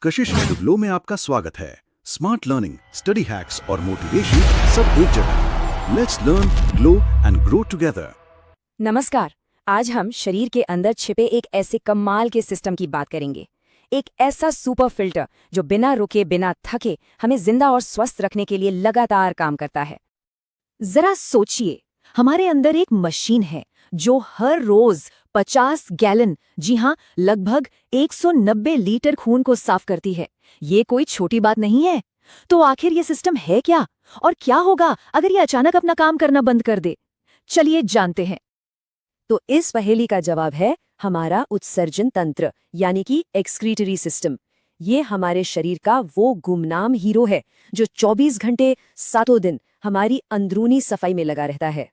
Kashish and glow में आपका स्वागत है। स्मार्ट लर्निंग, स्टडी हैक्स और मोटिवेशन सब एक जगह। Let's learn, glow and grow together. नमस्कार। आज हम शरीर के अंदर छिपे एक ऐसे कमाल के सिस्टम की बात करेंगे। एक ऐसा सुपर फिल्टर जो बिना रुके बिना थके हमें जिंदा और स्वस्थ रखने के लिए लगातार काम करता है। जरा सोचिए, हमारे अंदर एक मशीन है जो हर रोज 50 गैलन, जी हाँ, लगभग 190 लीटर खून को साफ करती है। ये कोई छोटी बात नहीं है। तो आखिर ये सिस्टम है क्या, और क्या होगा अगर ये अचानक अपना काम करना बंद कर दे? चलिए जानते हैं। तो इस पहेली का जवाब है हमारा उत्सर्जन तंत्र, यानी कि एक्सक्रीटरी सिस्टम। ये हमारे शरीर का वो गुमनाम हीरो है जो 24 घंटे सातों दिन हमारी अंदरूनी सफाई में लगा रहता है।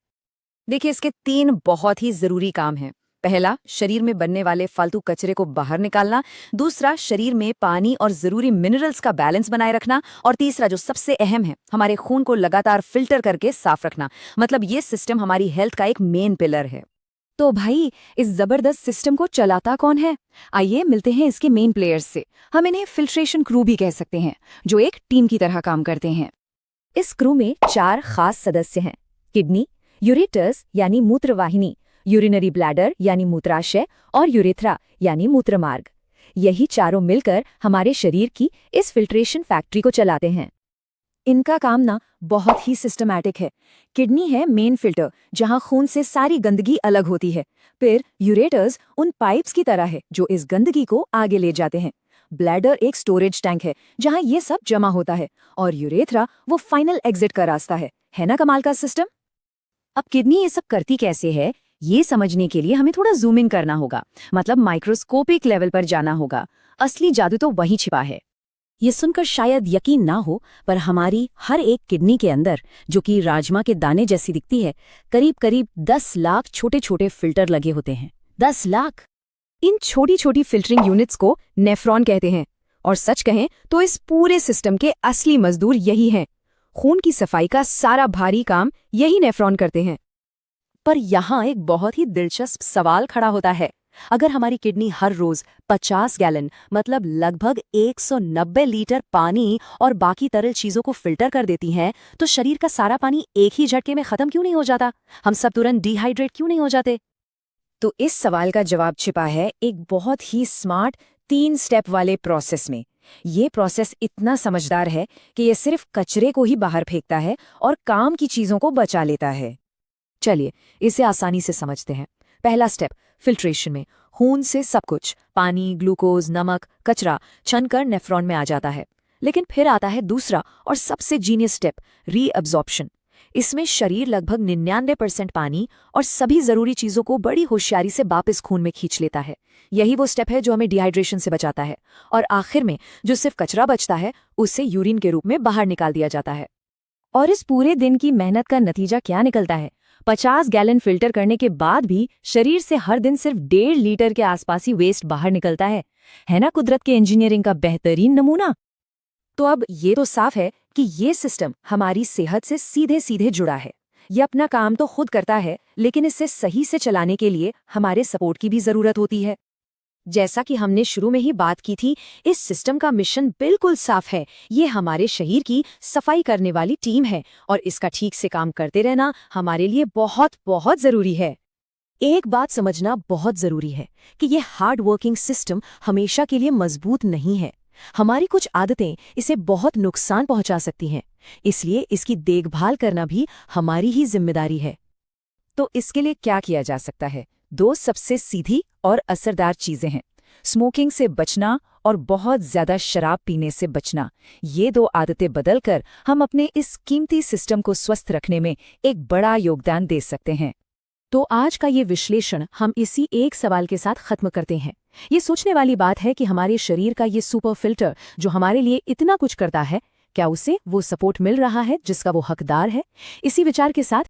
देखिए, इसके 3 बहुत ही जरूरी काम हैं। पहला, शरीर में बनने वाले फालतू कचरे को बाहर निकालना। दूसरा, शरीर में पानी और जरूरी मिनरल्स का बैलेंस बनाए रखना। और तीसरा, जो सबसे अहम है, हमारे खून को लगातार फिल्टर करके साफ रखना। मतलब ये सिस्टम हमारी हेल्थ का एक मेन पिलर है। तो भाई, इस जबरदस्त सिस्टम को चलाता कौन है? आइए मिलते हैं इसके मेन प्लेयर्स से। हम इन्हें फिल्ट्रेशन क्रू भी कह सकते हैं, जो एक टीम की तरह काम करते हैं। इस क्रू में 4 खास सदस्य हैं: किडनी, यूरेटर्स यानी मूत्रवाहिनी, यूरिनरी ब्लैडर यानी मूत्राशय, और यूरेथ्रा यानी मूत्रमार्ग। यही चारों मिलकर हमारे शरीर की इस फिल्ट्रेशन फैक्ट्री को चलाते हैं। इनका काम ना बहुत ही सिस्टमैटिक है। किडनी है मेन फिल्टर, जहां खून से सारी गंदगी अलग होती है। फिर यूरेटर्स उन पाइप्स की तरह है जो इस गंदगी को आगे ले जाते हैं। ब्लैडर एक स्टोरेज टैंक है जहां ये सब जमा होता है। और यूरेथ्रा वो फाइनल एग्जिट का रास्ता है ना कमाल का सिस्टम? अब किडनी ये सब करती कैसे है, ये समझने के लिए हमें थोड़ा जूम इन करना होगा। मतलब माइक्रोस्कोपिक लेवल पर जाना होगा। असली जादू तो वहीं छिपा है। ये सुनकर शायद यकीन ना हो, पर हमारी हर एक किडनी के अंदर, जो कि राजमा के दाने जैसी दिखती है, करीब करीब 10 लाख छोटे छोटे फिल्टर लगे होते हैं। 10 लाख! इन छोटी छोटी फिल्टरिंग यूनिट्स को नेफ्रॉन कहते हैं। और सच कहें तो इस पूरे सिस्टम के असली मजदूर यही हैं। खून की सफाई का सारा भारी काम यही नेफ्रॉन करते हैं। पर यहाँ एक बहुत ही दिलचस्प सवाल खड़ा होता है। अगर हमारी किडनी हर रोज 50 गैलन, मतलब लगभग 190 लीटर पानी और बाकी तरल चीजों को फिल्टर कर देती हैं, तो शरीर का सारा पानी एक ही झटके में खत्म क्यों नहीं हो जाता? हम सब तुरंत डिहाइड्रेट क्यों नहीं हो जाते? तो इस सवाल का जवाब छिपा है एक बहुत ही स्मार्ट 3 स्टेप वाले प्रोसेस में। ये प्रोसेस इतना समझदार है कि ये सिर्फ कचरे को ही बाहर फेंकता है और काम की चीजों को बचा लेता है। चलिए इसे आसानी से समझते हैं। पहला स्टेप, फिल्ट्रेशन में खून से सब कुछ, पानी, ग्लूकोज, नमक, कचरा छनकर नेफ्रॉन में आ जाता है। लेकिन फिर आता है दूसरा और सबसे जीनियस स्टेप, रीअब्जॉर्प्शन। इसमें शरीर लगभग 99% पानी और सभी जरूरी चीजों को बड़ी होशियारी से वापस खून में खींच लेता है। यही वो स्टेप है जो हमें डिहाइड्रेशन से बचाता है। और आखिर में जो सिर्फ कचरा बचता है, उसे यूरिन के रूप में बाहर निकाल दिया जाता है। और इस पूरे दिन की मेहनत का नतीजा क्या निकलता है? 50 गैलन फिल्टर करने के बाद भी शरीर से हर दिन सिर्फ 1.5 लीटर के आसपास ही वेस्ट बाहर निकलता है ना कुदरत के इंजीनियरिंग का बेहतरीन नमूना? तो अब ये तो साफ है कि ये सिस्टम हमारी सेहत से सीधे सीधे जुड़ा है। ये अपना काम तो खुद करता है, लेकिन इसे सही से चलाने के लिए हमारे सपोर्ट की भी जरूरत होती है। जैसा कि हमने शुरू में ही बात की थी, इस सिस्टम का मिशन बिल्कुल साफ है। ये हमारे शरीर की सफाई करने वाली टीम है और इसका ठीक से काम करते रहना हमारे लिए बहुत बहुत जरूरी है। एक बात समझना बहुत जरूरी है कि ये हार्ड वर्किंग सिस्टम हमेशा के लिए मजबूत नहीं है। हमारी कुछ आदतें इसे बहुत नुकसान पहुंचा सकती हैं, इसलिए इसकी देखभाल करना भी हमारी ही जिम्मेदारी है। तो इसके लिए क्या किया जा सकता है? 2 सबसे सीधी और असरदार चीजें हैं: स्मोकिंग से बचना और बहुत ज्यादा शराब पीने से बचना। ये 2 आदतें बदलकर हम अपने इस कीमती सिस्टम को स्वस्थ रखने में एक बड़ा योगदान दे सकते हैं। तो आज का ये विश्लेषण हम इसी एक सवाल के साथ खत्म करते हैं। ये सोचने वाली बात है कि हमारे शरीर का ये सुपर फिल्टर जो हमारे लिए इतना कुछ करता है, क्या उसे वो सपोर्ट मिल रहा है जिसका वो हकदार है? इसी विचार के साथ